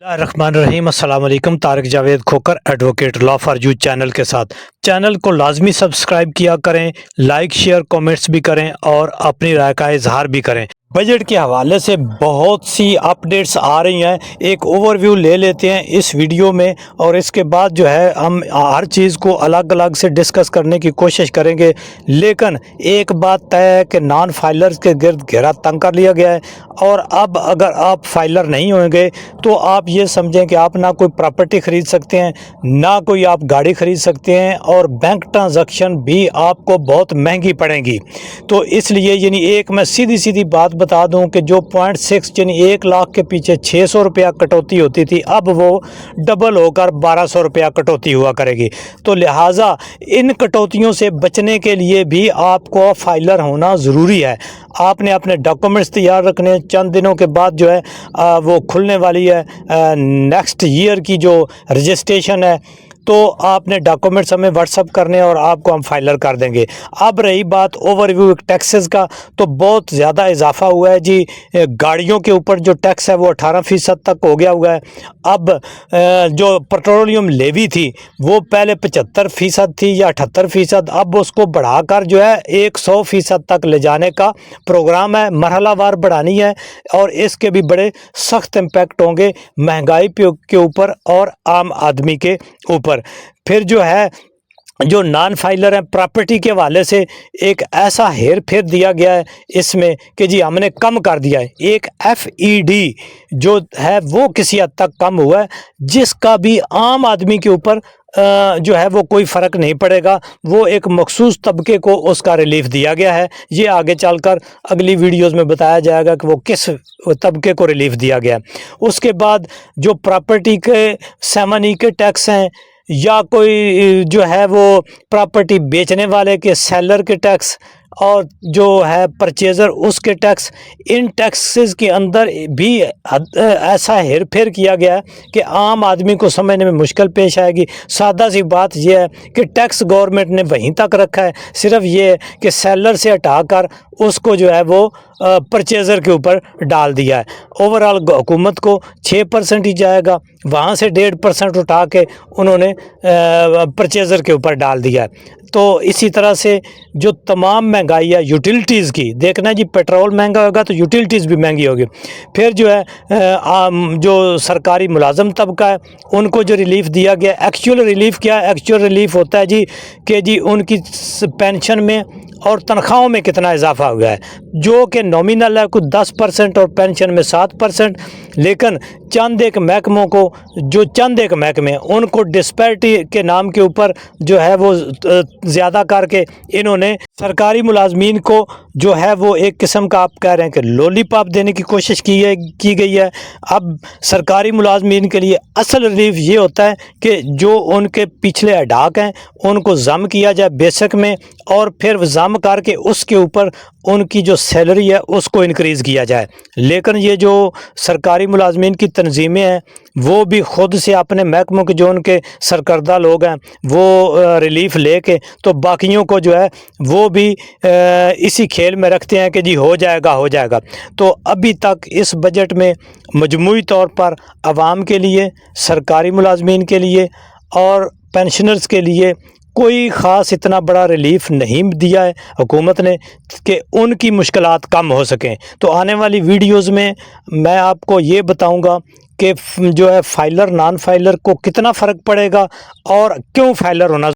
रहमान रहीम। अस्सलाम वालेकुम। Tariq Javed Khokhar, advocate, law for you channel के साथ। चैनल को लाजमी सब्सक्राइब किया करें, लाइक शेयर कमेंट्स भी करें और अपनी राय का इजहार भी करें। बजट के हवाले से बहुत सी अपडेट्स आ रही हैं, एक ओवरव्यू ले लेते हैं इस वीडियो में और इसके बाद जो है हम हर चीज़ को अलग अलग से डिस्कस करने की कोशिश करेंगे। लेकिन एक बात तय है कि नॉन फाइलर्स के गिर्द घेरा तंग कर लिया गया है और अब अगर आप फाइलर नहीं होंगे तो आप ये समझें कि आप ना कोई प्रॉपर्टी ख़रीद सकते हैं, ना कोई आप गाड़ी ख़रीद सकते हैं और बैंक ट्रांजैक्शन भी आपको बहुत महंगी पड़ेंगी। तो इसलिए यानी एक मैं सीधी सीधी बात बता दूं कि जो 0.6 यानी 1 लाख के पीछे 600 रुपया कटौती होती थी, अब वो डबल होकर 1200 रुपया कटौती हुआ करेगी। तो लिहाजा इन कटौतियों से बचने के लिए भी आपको फाइलर होना ज़रूरी है। आपने अपने डॉक्यूमेंट्स तैयार रखने, चंद दिनों के बाद जो है वो खुलने वाली है नेक्स्ट ईयर की जो रजिस्ट्रेशन है, तो आपने डॉक्यूमेंट्स हमें व्हाट्सअप करने और आपको हम फाइलर कर देंगे। अब रही बात ओवरव्यू टैक्सेस का, तो बहुत ज़्यादा इजाफा हुआ है जी। गाड़ियों के ऊपर जो टैक्स है वो 18% तक हो गया हुआ है। अब जो पेट्रोलियम लेवी थी वो पहले 75% थी या 78%, अब उसको बढ़ाकर जो है 100% तक ले जाने का प्रोग्राम है। मरहलावार बढ़ानी है और इसके भी बड़े सख्त इम्पैक्ट होंगे महंगाई के ऊपर और आम आदमी के ऊपर। फिर जो है जो नॉन फाइलर हैं, प्रॉपर्टी के हवाले से एक ऐसा हेर फेर दिया गया है इसमें कि जी हमने कम कर दिया है। एक FED जो है वो किसी हद तक कम हुआ है, जिसका भी आम आदमी के ऊपर जो है वो कोई फ़र्क नहीं पड़ेगा। वो एक मखसूस तबके को उसका रिलीफ दिया गया है। ये आगे चलकर अगली वीडियोस में बताया जाएगा कि वो किस तबके को रिलीफ दिया गया है। उसके बाद जो प्रॉपर्टी के सेमनी के टैक्स हैं या कोई जो है वो प्रॉपर्टी बेचने वाले के सेलर के टैक्स और जो है परचेज़र उसके टैक्स, इन टैक्सेस के अंदर भी ऐसा हेर फेर किया गया है कि आम आदमी को समझने में मुश्किल पेश आएगी। सादा सी बात यह है कि टैक्स गवर्नमेंट ने वहीं तक रखा है, सिर्फ ये है कि सेलर से हटाकर उसको जो है वो परचेज़र के ऊपर डाल दिया है। ओवरऑल हुकूमत को 6% ही जाएगा, वहाँ से 1.5% उठा के उन्होंने परचेज़र के ऊपर डाल दिया है। तो इसी तरह से जो तमाम महंगाई है यूटिलिटीज़ की, देखना जी पेट्रोल महंगा होगा तो यूटिलिटीज़ भी महंगी होगी। फिर जो है जो सरकारी मुलाजम तबका है उनको जो रिलीफ दिया गया, एक्चुअल रिलीफ क्या है? एक्चुअल रिलीफ होता है जी कि जी उनकी पेंशन में और तनख्वाहों में कितना इजाफा हुआ है, जो कि नॉमिनल है कुछ 10% और पेंशन में 7%। लेकिन चंद एक महकमों को, जो चंद एक महकमे उनको डिस्पैरिटी के नाम के ऊपर जो है वो ज़्यादा करके इन्होंने सरकारी मुलाजमीन को जो है वो एक किस्म का आप कह रहे हैं कि लॉलीपॉप देने की कोशिश की गई है। अब सरकारी मुलाजमीन के लिए असल रिलीफ ये होता है कि जो उनके पिछले अडाक हैं उनको ज़म किया जाए बेसिक में, और फिर ज़म करके उसके ऊपर उनकी जो सैलरी है उसको इंक्रीज़ किया जाए। लेकिन ये जो सरकारी मुलाजमीन की तंजीमें हैं वो भी ख़ुद से अपने महकमों के जो उनके सरकर्दा लोग हैं वो रिलीफ लेके तो बाकियों को जो है वो भी इसी खेल में रखते हैं कि जी हो जाएगा। तो अभी तक इस बजट में मजमूई तौर पर आवाम के लिए, सरकारी मुलाजमीन के लिए और पेंशनर्स के लिए कोई ख़ास इतना बड़ा रिलीफ नहीं दिया है हुकूमत ने कि उनकी मुश्किलात कम हो सकें। तो आने वाली वीडियोज़ में मैं आपको ये बताऊंगा कि जो है फाइलर नॉन फाइलर को कितना फ़र्क पड़ेगा और क्यों फाइलर होना